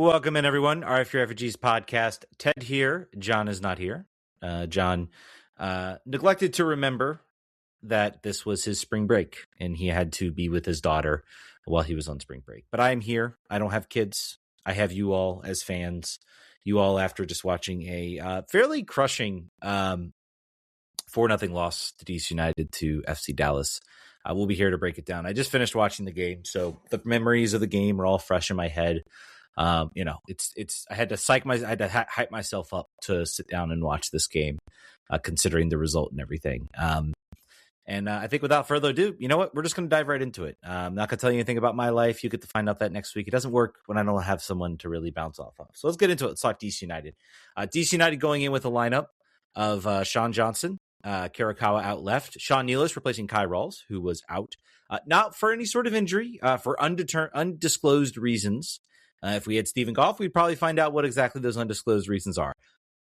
Welcome in, everyone. RF Refugees podcast. Ted here. John is not here. John neglected to remember that this was his spring break and he had to be with his daughter while he was on spring break. But I'm here. I don't have kids. I have you all as fans. You all after just watching a fairly crushing 4-0 loss to DC United to FC Dallas. We'll be here to break it down. I just finished watching the game, so the memories of the game are all fresh in my head. It's I had to hype myself up to sit down and watch this game, considering the result and everything. And I think without further ado, you know what? We're just going to dive right into it. I'm not going to tell you anything about my life. You get to find out that next week. It doesn't work when I don't have someone to really bounce off of. So let's get into it. Let's talk DC United. DC United going in with a lineup of Sean Johnson, Karakawa out left, Sean Nealis replacing Kai Rawls, who was out, not for any sort of injury, for undisclosed reasons. If we had Stephen Goff, we'd probably find out what exactly those undisclosed reasons are.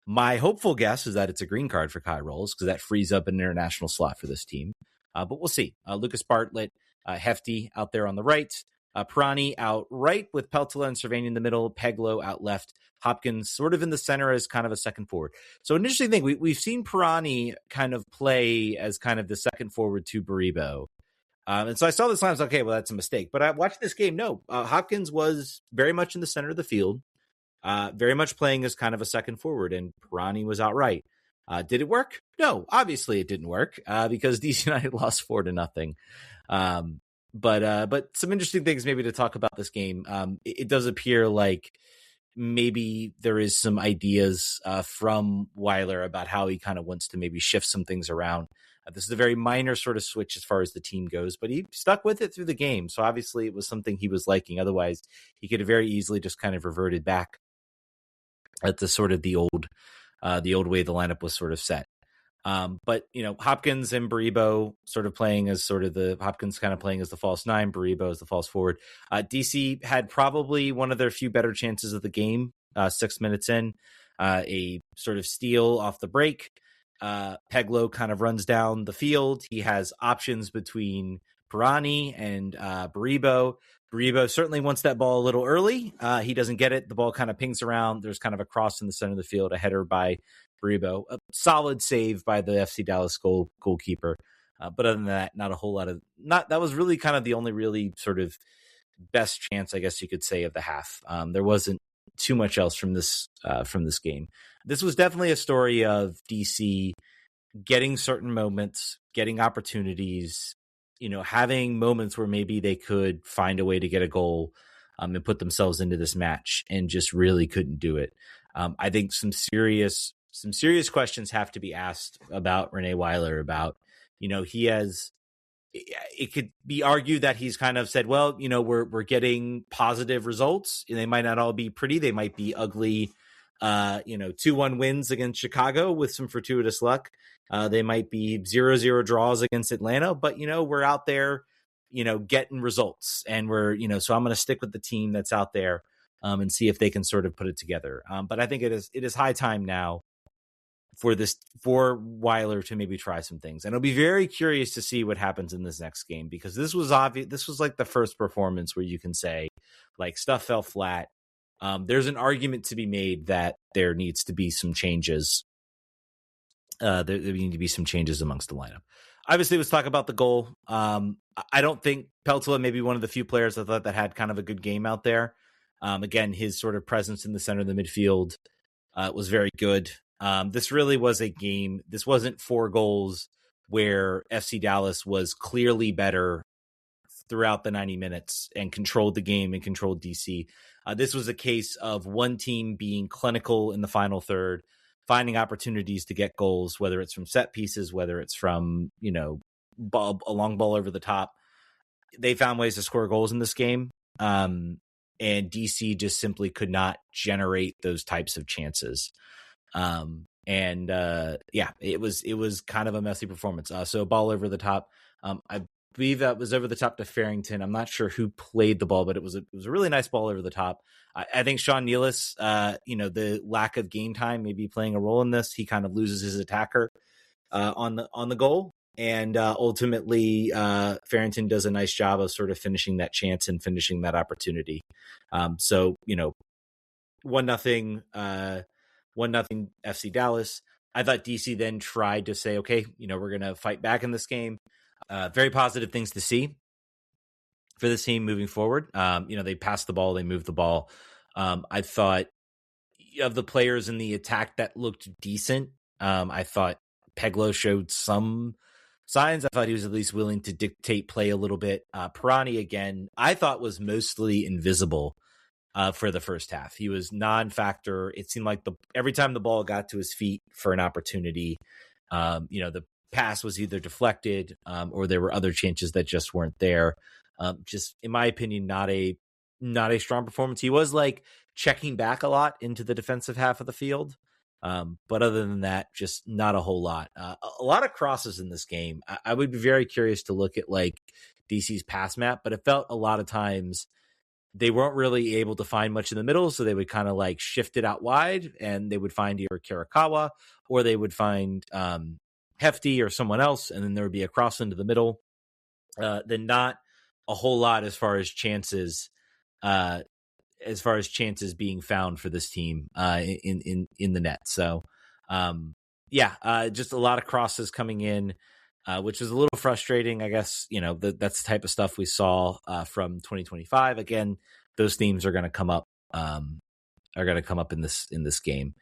My hopeful guess is that it's a green card for Kai Rawls because that frees up an international slot for this team. But we'll see. Lucas Bartlett, Hefty out there on the right, Pirani out right with Peltola and Cervani in the middle, Peglo out left, Hopkins sort of in the center as kind of a second forward. So an interesting thing, we've seen Pirani kind of play as kind of the second forward to Baribo. And so I saw this line, I was like, okay, well, that's a mistake. But I watched this game. No, Hopkins was very much in the center of the field, very much playing as kind of a second forward, and Pirani was outright. Did it work? No, obviously it didn't work because DC United lost 4-0. But some interesting things maybe to talk about this game. It does appear like maybe there is some ideas from Weiler about how he kind of wants to maybe shift some things around. This is a very minor sort of switch as far as the team goes, but he stuck with it through the game. So obviously it was something he was liking. Otherwise, he could have very easily just kind of reverted back at the sort of the old way the lineup was sort of set. But, you know, Hopkins and Baribo sort of playing as sort of Hopkins kind of playing as the false nine, Baribo as the false forward. DC had probably one of their few better chances of the game, 6 minutes in, a sort of steal off the break. Peglo kind of runs down the field. He has options between Pirani and Baribo. Baribo certainly wants that ball a little early. He doesn't get it. The ball kind of pings around. There's kind of a cross in the center of the field, a header by Baribo. A solid save by the FC Dallas goalkeeper. But other than that, not a whole lot of that was really kind of the only really sort of best chance, I guess you could say, of the half. There wasn't too much else from this game. This was definitely a story of DC getting certain moments, getting opportunities, you know, having moments where maybe they could find a way to get a goal and put themselves into this match and just really couldn't do it. I think some serious questions have to be asked about Rene Weiler about, you know, it could be argued that he's kind of said, well, you know, we're getting positive results. They might not all be pretty. They might be ugly, 2-1 wins against Chicago with some fortuitous luck. They might be 0-0 draws against Atlanta, but, you know, we're out there, you know, getting results and so I'm going to stick with the team that's out there and see if they can sort of put it together. But I think it is high time now for Weiler to maybe try some things. And I'll be very curious to see what happens in this next game, because this was obvious. This was like the first performance where you can say like stuff fell flat. There's an argument to be made that there needs to be some changes. There need to be some changes amongst the lineup. Obviously, let's talk about the goal. I don't think Peltola may be one of the few players I thought that had kind of a good game out there. Again, his sort of presence in the center of the midfield was very good. This really was a game. This wasn't 4 goals where FC Dallas was clearly better throughout the 90 minutes and controlled the game and controlled DC. This was a case of one team being clinical in the final third, finding opportunities to get goals, whether it's from set pieces, whether it's from, you know, a long ball over the top. They found ways to score goals in this game. And DC just simply could not generate those types of chances. It was kind of a messy performance. So ball over the top. I believe that was over the top to Farrington. I'm not sure who played the ball, but it was a really nice ball over the top. I think Sean Nealis, the lack of game time may be playing a role in this. He kind of loses his attacker on the goal. And ultimately, Farrington does a nice job of sort of finishing that chance and finishing that opportunity. 1-0, 1-0 FC Dallas. I thought DC then tried to say, okay, we're going to fight back in this game. Very positive things to see for this team moving forward. They passed the ball, they moved the ball. I thought of the players in the attack that looked decent. I thought Peglo showed some signs. I thought he was at least willing to dictate play a little bit. Pirani, again, I thought was mostly invisible for the first half. He was non-factor. It seemed like every time the ball got to his feet for an opportunity, the pass was either deflected or there were other chances that just weren't there. Just in my opinion, not a strong performance. He was like checking back a lot into the defensive half of the field. But other than that, just not a whole lot. A lot of crosses in this game. I would be very curious to look at like DC's pass map, but it felt a lot of times they weren't really able to find much in the middle. So they would kind of like shift it out wide and they would find either Kirikawa or they would find Hefty or someone else. And then there would be a cross into the middle. Then not a whole lot as far as chances being found for this team in the net. So just a lot of crosses coming in, which was a little frustrating. I guess that's the type of stuff we saw from 2025. Again, those themes are going to come up in this game.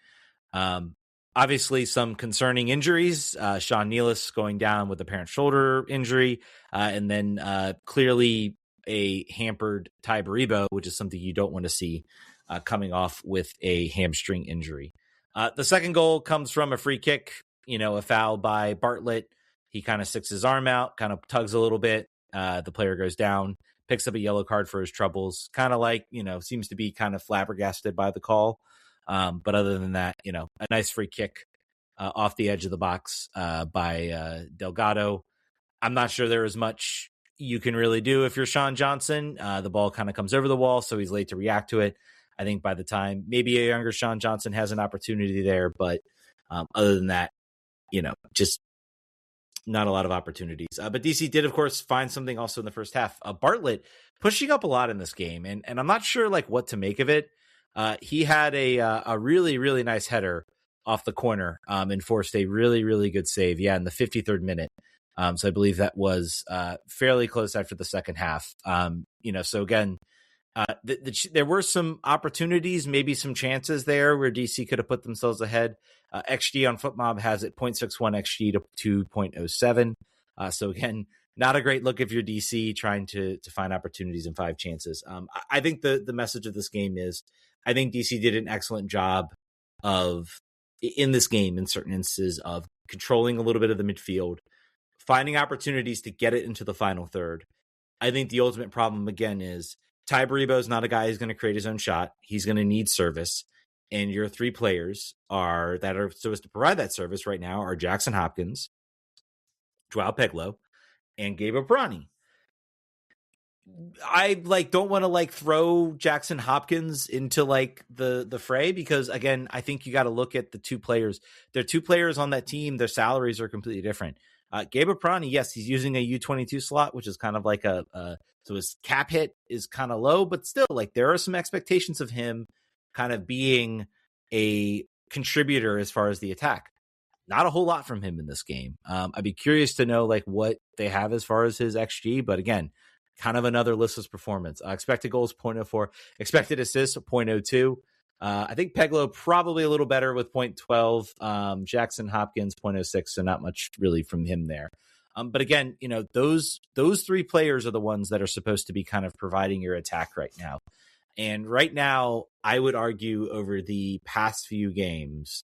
Obviously, some concerning injuries. Sean Nealis going down with apparent shoulder injury, and then clearly a hampered Ty Baribo, which is something you don't want to see coming off with a hamstring injury. The second goal comes from a free kick, a foul by Bartlett. He kind of sticks his arm out, kind of tugs a little bit. The player goes down, picks up a yellow card for his troubles, kind of like, seems to be kind of flabbergasted by the call. But other than that, a nice free kick off the edge of the box by Delgado. I'm not sure there is much you can really do if you're Sean Johnson. The ball kind of comes over the wall, so he's late to react to it. I think by the time maybe a younger Sean Johnson has an opportunity there, but other than that, just not a lot of opportunities. But DC did, of course, find something also in the first half. Bartlett pushing up a lot in this game, and I'm not sure like what to make of it. He had a really, really nice header off the corner and forced a really, really good save. Yeah, in the 53rd minute. So I believe that was fairly close after the second half. So again, there were some opportunities, maybe some chances there where DC could have put themselves ahead. XG on FootMob has it 0.61 XG to 2.07. So again, not a great look if you're DC trying to find opportunities in 5 chances. I think the message of this game is I think DC did an excellent job in this game in certain instances of controlling a little bit of the midfield, finding opportunities to get it into the final third. I think the ultimate problem, again, is Ty Baribo is not a guy who's going to create his own shot. He's going to need service. And your 3 players that are supposed to provide that service right now are Jackson Hopkins, Joao Peglo, and Gabe Pirani. I don't want to throw Jackson Hopkins into the fray because again, I think you got to look at the 2 players. There are 2 players on that team. Their salaries are completely different. Gabe Pirani, yes, he's using a U22 slot, which is kind of like so his cap hit is kind of low, but still there are some expectations of him kind of being a contributor as far as the attack. Not a whole lot from him in this game. I'd be curious to know what they have as far as his XG, but again, kind of another listless performance. Expected goals 0.04, expected assists 0.02. I think Peglo probably a little better with 0.12. Jackson Hopkins 0.06, so not much really from him there. But again, those 3 players are the ones that are supposed to be kind of providing your attack right now. And right now, I would argue over the past few games,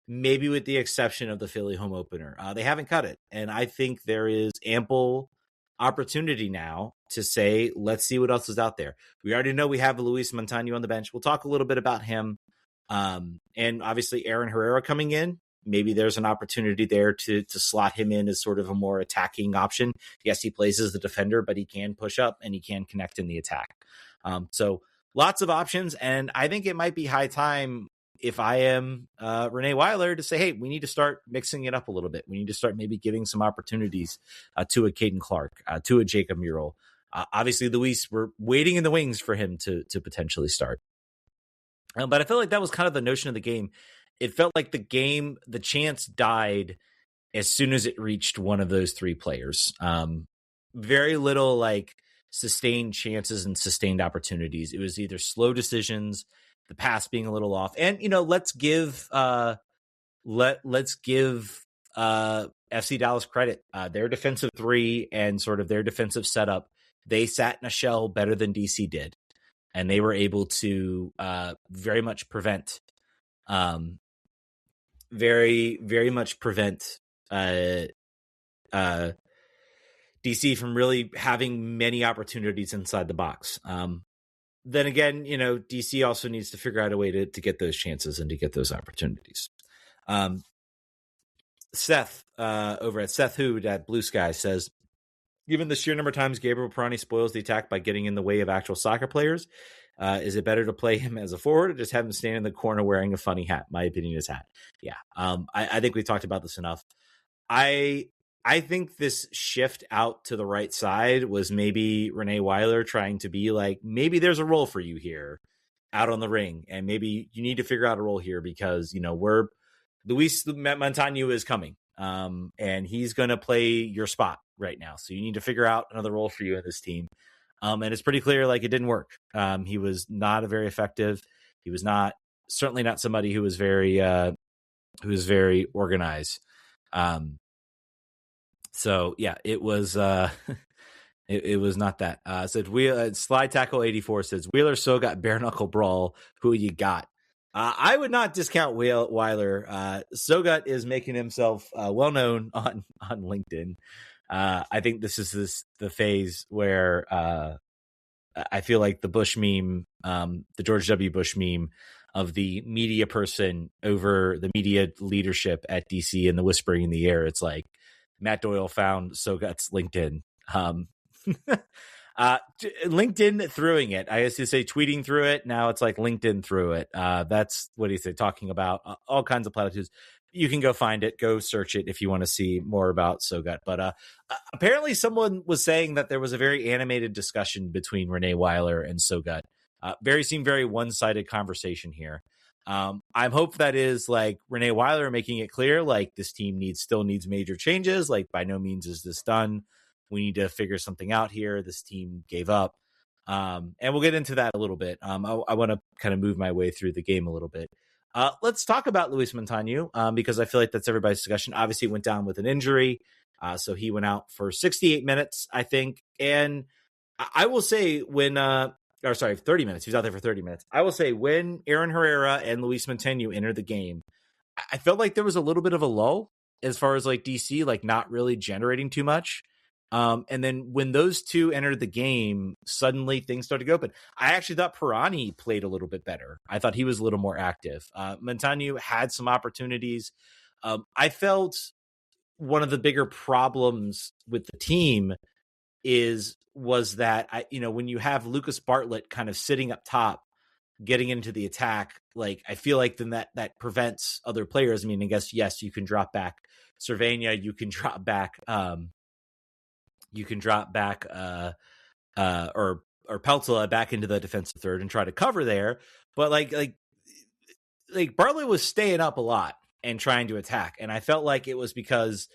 maybe with the exception of the Philly home opener, they haven't cut it. And I think there is ample opportunity now to say, let's see what else is out there. We already know we have Luis Montano on the bench. We'll talk a little bit about him. And obviously Aaron Herrera coming in. Maybe there's an opportunity there to slot him in as sort of a more attacking option. Yes, he plays as the defender, but he can push up and he can connect in the attack. So lots of options. And I think it might be high time if I am Rene Weiler to say, hey, we need to start mixing it up a little bit. We need to start maybe giving some opportunities to a Caden Clark, to a Jacob Murrell. Obviously, Luis, we're waiting in the wings for him to potentially start. But I feel like that was kind of the notion of the game. It felt like the chance died as soon as it reached one of those three players. Very little like sustained chances and sustained opportunities. It was either slow decisions, the pass being a little off, and let's give FC Dallas credit. Their defensive three and sort of their defensive setup, they sat in a shell better than DC did, and they were able to very much prevent, very much prevent uh, uh, DC from really having many opportunities inside the box. Then again, DC also needs to figure out a way to get those chances and to get those opportunities. Seth over at Seth Hood at Blue Sky says, given the sheer number of times Gabriel Pirani spoils the attack by getting in the way of actual soccer players, is it better to play him as a forward or just have him stand in the corner wearing a funny hat? My opinion is hat. Yeah. I think we talked about this enough. I think this shift out to the right side was maybe Rene Weiler trying to be like, maybe there's a role for you here out on the ring, and maybe you need to figure out a role here because, Luis Montano is coming, and he's going to play your spot right now. So you need to figure out another role for you in this team. And it's pretty clear, like, it didn't work. He was not a very effective. He was certainly not somebody who was very organized. So yeah, it was it was not that. Said Slide Tackle 84 says Wheeler Sogat bare knuckle brawl. Who you got? I would not discount Weiler. Sogat is making himself well known on LinkedIn. I think this is the phase where I feel like the Bush meme, the George W. Bush meme of the media person over the media leadership at DC and the whispering in the air. It's like Matt Doyle found Sogat's LinkedIn. LinkedIn throwing it. I used to say tweeting through it. Now it's like LinkedIn through it. That's what he's talking about. All kinds of platitudes. You can go find it, go search it if you want to see more about Sogat. But apparently someone was saying that there was a very animated discussion between Rene Weiler and Sogat. Seemed very one-sided conversation here. I hope that is like Rene Weiler making it clear, like this team still needs major changes. Like by no means is this done. We need to figure something out here. This team gave up. And we'll get into that a little bit. I want to kind of move my way through the game a little bit. Let's talk about Luis Montano because I feel like that's everybody's discussion. Obviously, he went down with an injury. So he went out for 68 minutes, I think. And I will say 30 minutes. He was out there for 30 minutes. I will say when Aaron Herrera and Luis Montano entered the game, I felt like there was a little bit of a lull as far as like DC, like not really generating too much. And then when those two entered the game, suddenly things started to go open. I actually thought Pirani played a little bit better. I thought he was a little more active. Montano had some opportunities. I felt one of the bigger problems with the team was that when you have Lucas Bartlett kind of sitting up top, getting into the attack, like I feel like then that prevents other players. I mean, I guess yes, you can drop back Cervania, you can drop back or Peltola back into the defensive third and try to cover there, but like Bartlett was staying up a lot and trying to attack, and I felt like it was because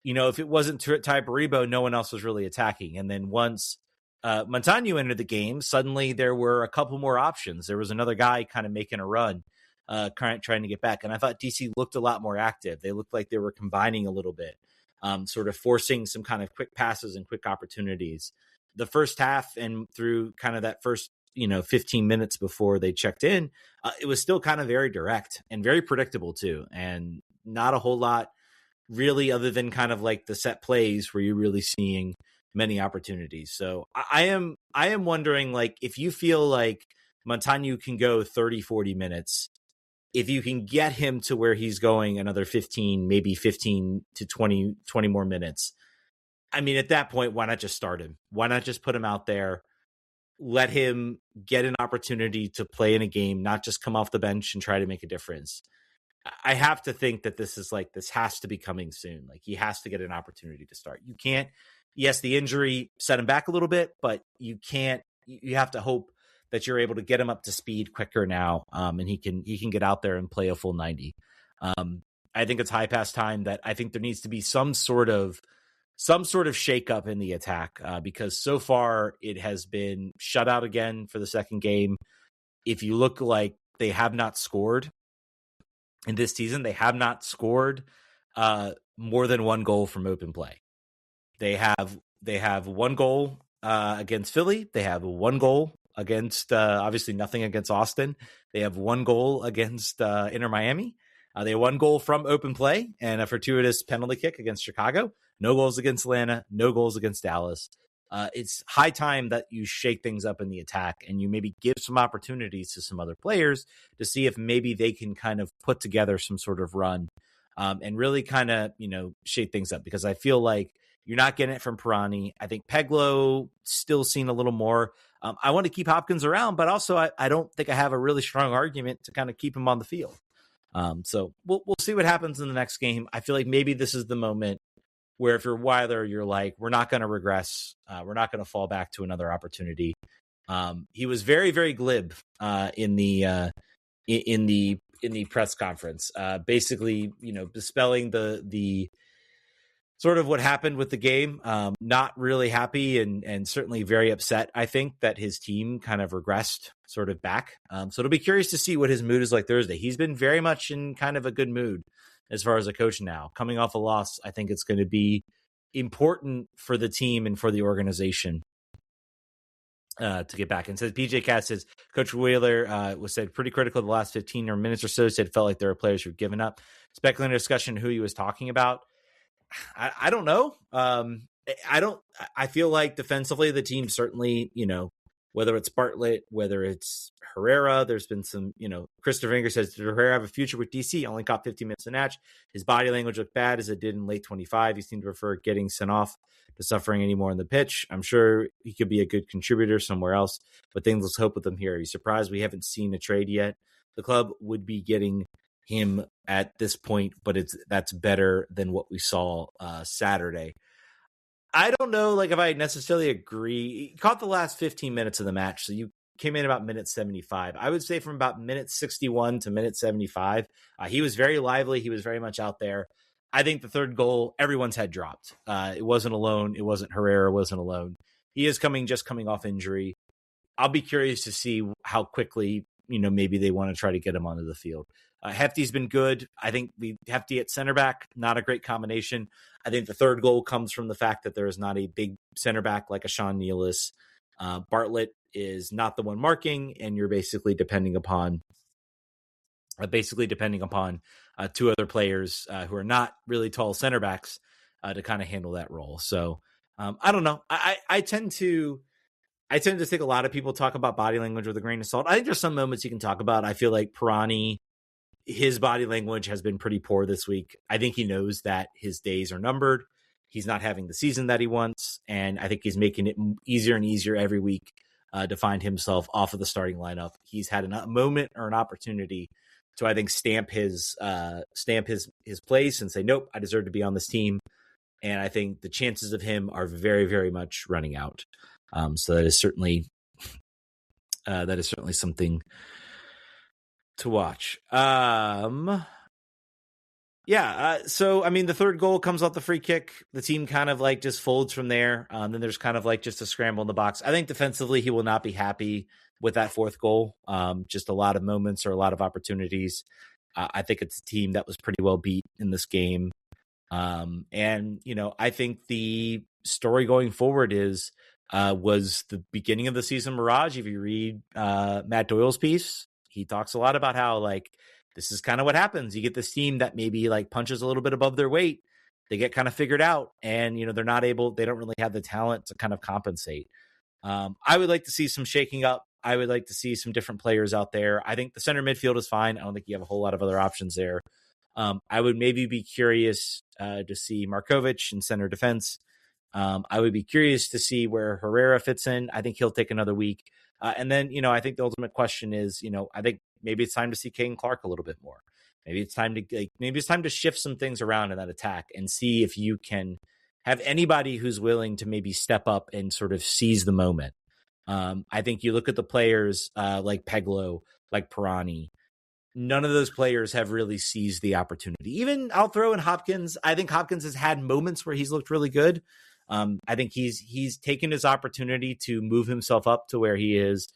if it wasn't Ty Baribo, no one else was really attacking. And then once Montano entered the game, suddenly there were a couple more options. There was another guy kind of making a run, trying to get back. And I thought DC looked a lot more active. They looked like they were combining a little bit, sort of forcing some kind of quick passes and quick opportunities. The first half and through kind of that first 15 minutes before they checked in, it was still kind of very direct and very predictable too. And not a whole lot really other than kind of like the set plays where you're really seeing many opportunities. So I am wondering, like, if you feel like Montano can go 30, 40 minutes, if you can get him to where he's going another 15, maybe 15 to 20 more minutes. I mean, at that point, why not just start him? Why not just put him out there, let him get an opportunity to play in a game, not just come off the bench and try to make a difference. I have to think that this has to be coming soon. Like, he has to get an opportunity to start. You can't, yes, the injury set him back a little bit, but you have to hope that you're able to get him up to speed quicker now, and he can get out there and play a full 90. I think it's high past time that I think there needs to be some sort of shakeup in the attack, because so far it has been shut out again for the second game. If you look, like, they have not scored in this season, they have not scored more than one goal from open play. They have one goal against Philly. They have one goal against obviously nothing against Austin. They have one goal against Inter Miami. They have one goal from open play and a fortuitous penalty kick against Chicago. No goals against Atlanta. No goals against Dallas. It's high time that you shake things up in the attack and you maybe give some opportunities to some other players to see if maybe they can kind of put together some sort of run and really kind of, shake things up, because I feel like you're not getting it from Pirani. I think Peglo still seen a little more. I want to keep Hopkins around, but also I don't think I have a really strong argument to kind of keep him on the field. So we'll see what happens in the next game. I feel like maybe this is the moment where if you're Weiler, you're like, we're not going to regress. We're not going to fall back to another opportunity. He was very, very glib in the press conference, basically, dispelling the sort of what happened with the game. Not really happy and certainly very upset, I think, that his team kind of regressed sort of back. So it'll be curious to see what his mood is like Thursday. He's been very much in kind of a good mood as far as a coach now. Coming off a loss, I think it's going to be important for the team and for the organization to get back. And says PJ Cass says Coach Wheeler was said pretty critical the last 15 or minutes or so. Said felt like there were players who've given up. Speculating discussion who he was talking about. I don't know. I feel like defensively the team certainly, whether it's Bartlett, whether it's Herrera, there's been some, Christopher Inger says, did Herrera have a future with DC? Only caught 15 minutes a match. His body language looked bad as it did in late 25. He seemed to prefer getting sent off to suffering anymore on the pitch. I'm sure he could be a good contributor somewhere else, but things, let's hope with him here. He's surprised we haven't seen a trade yet. The club would be getting him at this point, but that's better than what we saw Saturday. I don't know, if I necessarily agree. He caught the last 15 minutes of the match, so you came in about minute 75. I would say from about minute 61 to minute 75, he was very lively. He was very much out there. I think the third goal, everyone's head dropped. It wasn't alone. It wasn't Herrera. It wasn't alone. He is coming off injury. I'll be curious to see how quickly, maybe they want to try to get him onto the field. Hefty's been good. I think Hefty at center back, not a great combination. I think the third goal comes from the fact that there is not a big center back like a Sean Nealis. Bartlett is not the one marking, and you're basically depending upon two other players who are not really tall center backs to kind of handle that role. So I don't know. I tend to think a lot of people talk about body language with a grain of salt. I think there's some moments you can talk about. I feel like Pirani, his body language has been pretty poor this week. I think he knows that his days are numbered. He's not having the season that he wants, and I think he's making it easier and easier every week to find himself off of the starting lineup. He's had a moment or an opportunity to, I think, stamp his place and say, nope, I deserve to be on this team. And I think the chances of him are very, very much running out. So that is certainly something to watch. So I mean, the third goal comes off the free kick. The team kind of just folds from there. Then there's kind of just a scramble in the box. I think defensively he will not be happy with that fourth goal. Just a lot of moments or a lot of opportunities. I think it's a team that was pretty well beat in this game. And I think the story going forward was the beginning of the season mirage. If you read Matt Doyle's piece, he talks a lot about how this is kind of what happens. You get this team that maybe punches a little bit above their weight. They get kind of figured out, and they don't really have the talent to kind of compensate. I would like to see some shaking up. I would like to see some different players out there. I think the center midfield is fine. I don't think you have a whole lot of other options there. I would maybe be curious to see Markovic in center defense. I would be curious to see where Herrera fits in. I think he'll take another week. And then, I think the ultimate question is, I think maybe it's time to see Caden Clark a little bit more. Maybe it's time to shift some things around in that attack and see if you can have anybody who's willing to maybe step up and sort of seize the moment. I think you look at the players like Peglo, like Pirani. None of those players have really seized the opportunity. Even I'll throw in Hopkins. I think Hopkins has had moments where he's looked really good. I think he's taken his opportunity to move himself up to where he is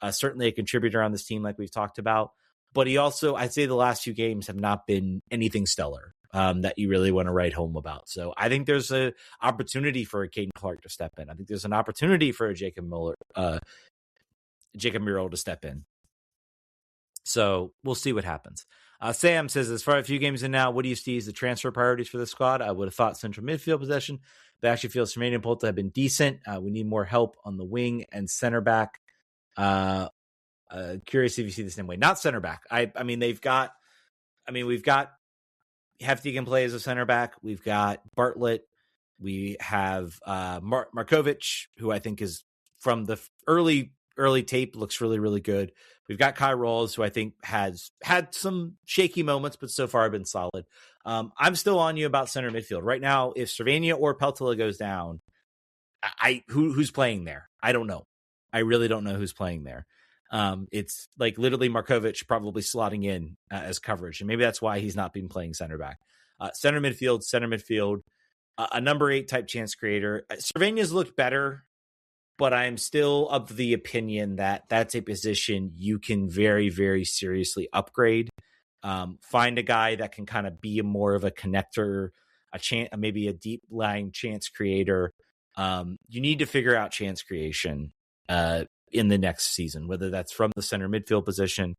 certainly a contributor on this team, like we've talked about. But he also, I'd say the last few games have not been anything stellar that you really want to write home about. So I think there's an opportunity for a Caden Clark to step in. I think there's an opportunity for a Jacob Murrow to step in. So we'll see what happens. Sam says, as far as a few games in now, what do you see as the transfer priorities for the squad? I would have thought central midfield possession, but actually feels Rene and Polta have been decent. We need more help on the wing and center back. Curious if you see the same way. Not center back. We've got Hefty can play as a center back. We've got Bartlett. We have Markovic, who I think is from the early tape looks really, really good. We've got Kai Rolls, who I think has had some shaky moments, but so far been solid. I'm still on you about center midfield. Right now, if Cervania or Peltola goes down, who's playing there? I don't know. I really don't know who's playing there. It's like literally Markovic probably slotting in as coverage, and maybe that's why he's not been playing center back. Center midfield, a number 8 type chance creator. Cervania's looked better, but I'm still of the opinion that that's a position you can very, very seriously upgrade. Find a guy that can kind of be more of a connector, maybe a deep lying chance creator. You need to figure out chance creation in the next season, whether that's from the center midfield position,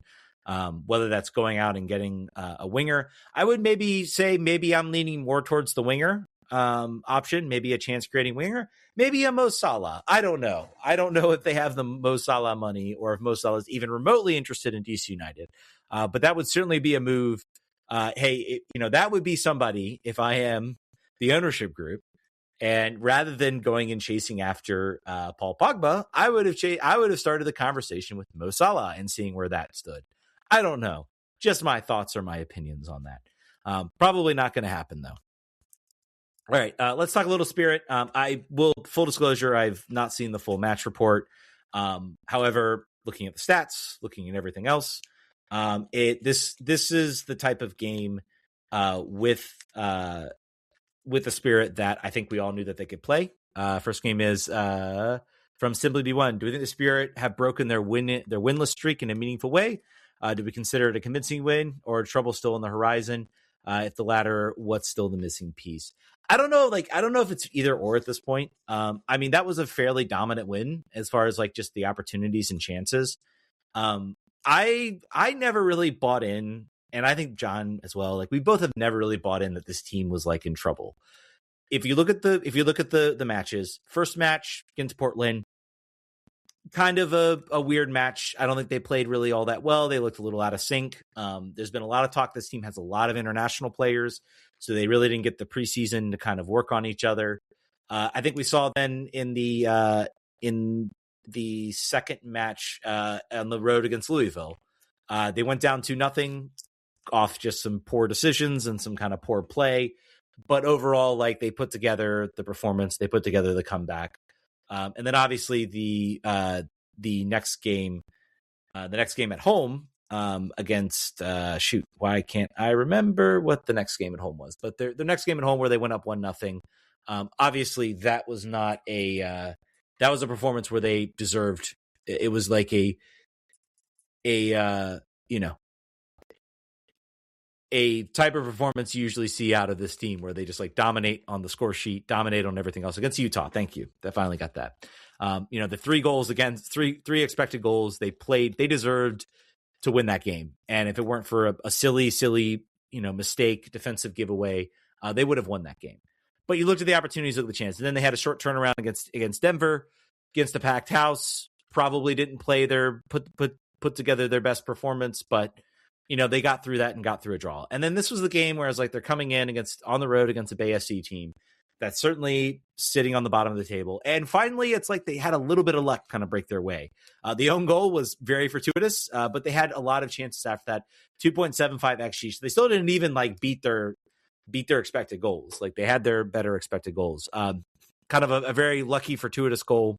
whether that's going out and getting a winger. I would maybe say I'm leaning more towards the winger option, maybe a chance creating winger, maybe a Mo Salah. I don't know. I don't know if they have the Mo Salah money or if Mo Salah is even remotely interested in DC United. But that would certainly be a move. That would be somebody if I am the ownership group. And rather than going and chasing after Paul Pogba, I would have started the conversation with Mo Salah and seeing where that stood. I don't know. Just my thoughts or my opinions on that. Probably not going to happen, though. All right, let's talk a little Spirit. Full disclosure, I've not seen the full match report. However, looking at the stats, looking at everything else, this is the type of game with the Spirit that I think we all knew that they could play. First game is from Simply B1. Do we think the Spirit have broken their winless streak in a meaningful way? Do we consider it a convincing win or trouble still on the horizon? If the latter, what's still the missing piece? I don't know. I don't know if it's either or at this point. That was a fairly dominant win as far as just the opportunities and chances. I never really bought in, and I think John as well. We both have never really bought in that this team was in trouble. If you look at the matches, first match against Portland, kind of a weird match. I don't think they played really all that well. They looked a little out of sync. There's been a lot of talk. This team has a lot of international players, so they really didn't get the preseason to kind of work on each other. I think we saw then in the second match on the road against Louisville, they went down 2-0 off just some poor decisions and some kind of poor play. But overall, they put together the performance, they put together the comeback. And then obviously the next game at home against why can't I remember what the next game at home was? But the next game at home where they went up 1-0. Obviously that was not that was a performance where they deserved. It was a type of performance you usually see out of this team where they just dominate on the score sheet, dominate on everything else against Utah. Thank you. That finally got that. The 3 goals against three expected goals they deserved to win that game. And if it weren't for a silly, mistake, defensive giveaway, they would have won that game. But you looked at the opportunities, looked at the chance. And then they had a short turnaround against Denver, against a packed house, probably didn't play put together their best performance, but they got through that and got through a draw. And then this was the game where it's they're coming in on the road against a Bay SC team that's certainly sitting on the bottom of the table. And finally, it's they had a little bit of luck kind of break their way. The own goal was very fortuitous, but they had a lot of chances after that. 2.75 XG. So they still didn't even beat their expected goals. They had their better expected goals. Kind of a very lucky, fortuitous goal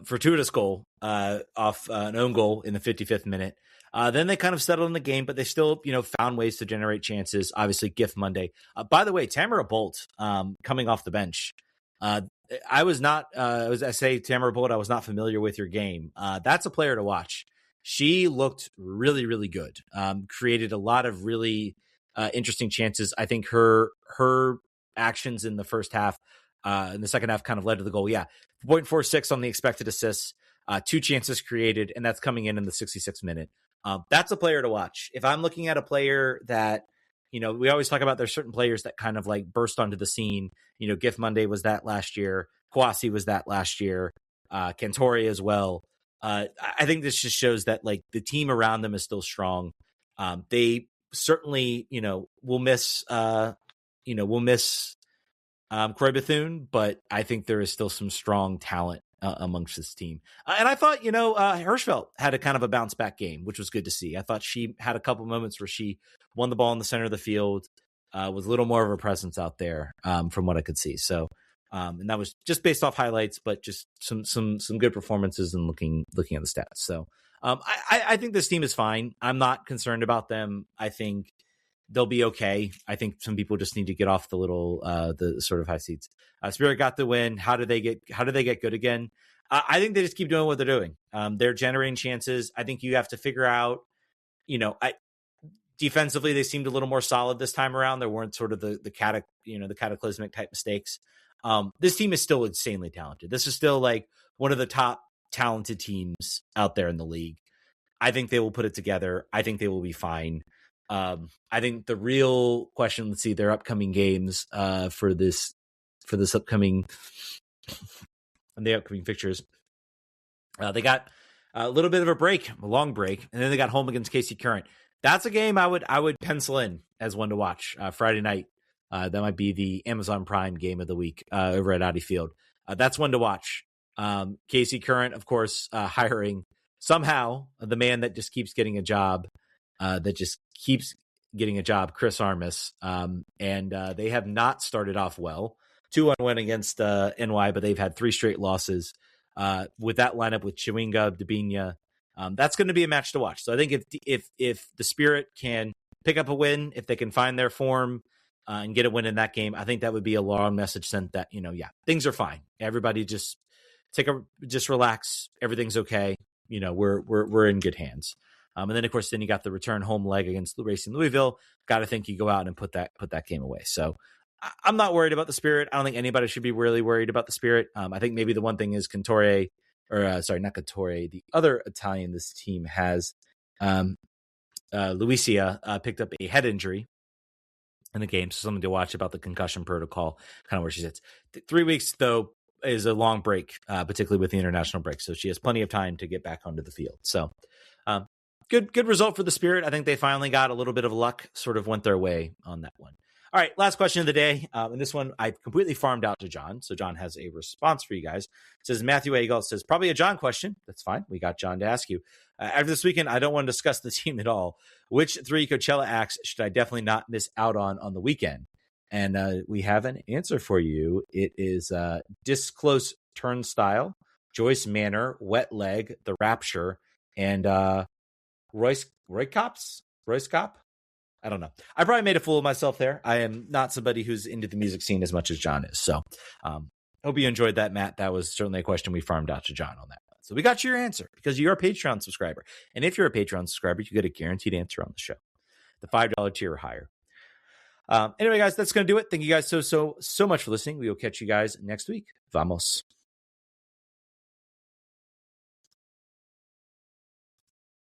fortuitous goal off an own goal in the 55th minute. Then they kind of settled in the game, but they still, found ways to generate chances. Obviously, Gift Monday. By the way, Tamara Bolt coming off the bench. I was not, I say Tamara Bolt, I was not familiar with your game. That's a player to watch. She looked really, really good. Created a lot of really interesting chances. I think her actions in the first half, in the second half, kind of led to the goal. Yeah, 0.46 on the expected assists, 2 chances created, and that's coming in the 66th minute. That's a player to watch. If I'm looking at a player that, we always talk about there's certain players that kind of like burst onto the scene. Gift Monday was that last year. Kwasi was that last year. Cantori as well. I think this just shows that like the team around them is still strong. They certainly, will miss, Croy Bethune, but I think there is still some strong talent amongst this team. And I thought, Hirschfeld had a kind of a bounce back game, which was good to see. I thought she had a couple moments where she won the ball in the center of the field, was a little more of a presence out there from what I could see. So, and that was just based off highlights, but just some good performances and looking at the stats. So I think this team is fine. I'm not concerned about them. I think they'll be okay. I think some people just need to get off the sort of high seats. Spirit got the win. How do they get good again? I think they just keep doing what they're doing. They're generating chances. I think you have to figure out, defensively, they seemed a little more solid this time around. There weren't sort of the cataclysmic type mistakes. This team is still insanely talented. This is still like one of the top talented teams out there in the league. I think they will put it together. I think they will be fine. I think the real question, let's see their upcoming games for this upcoming and the upcoming fixtures. They got a little bit of a break, a long break, and then they got home against KC Current. That's a game I would pencil in as one to watch Friday night. That might be the Amazon Prime game of the week over at Audi Field. That's one to watch. KC Current, of course, hiring somehow the man that just keeps getting a job. Chris Armas. And they have not started off well. 2-1 win against NY, but they've had 3 straight losses. With that lineup with Chewinga, Dabinia, that's going to be a match to watch. So I think if the Spirit can pick up a win, if they can find their form and get a win in that game, I think that would be a long message sent that, things are fine. Everybody just relax. Everything's okay. We're in good hands. And then, of course, you got the return home leg against Racing Louisville. Got to think you go out and put that game away. So I'm not worried about the Spirit. I don't think anybody should be really worried about the Spirit. I think maybe the one thing is Cantore, not Cantore, the other Italian this team has, Luisia, picked up a head injury in the game. So something to watch about the concussion protocol, kind of where she sits. 3 weeks, though, is a long break, particularly with the international break. So she has plenty of time to get back onto the field. So, Good result for the Spirit. I think they finally got a little bit of luck, sort of went their way on that one. All right, last question of the day. And this one I completely farmed out to John. So John has a response for you guys. It says, Matthew Eagle says, probably a John question. That's fine. We got John to ask you. After this weekend, I don't want to discuss the team at all. Which 3 Coachella acts should I definitely not miss out on the weekend? And we have an answer for you. It is Disclose Turnstile, Joyce Manor, Wet Leg, The Rapture, and Royce Cop? I don't know. I probably made a fool of myself there. I am not somebody who's into the music scene as much as John is. So hope you enjoyed that, Matt. That was certainly a question we farmed out to John on that. So we got your answer because you're a Patreon subscriber. And if you're a Patreon subscriber, you get a guaranteed answer on the show. The $5 tier or higher. Anyway, guys, that's going to do it. Thank you guys so much for listening. We will catch you guys next week. Vamos.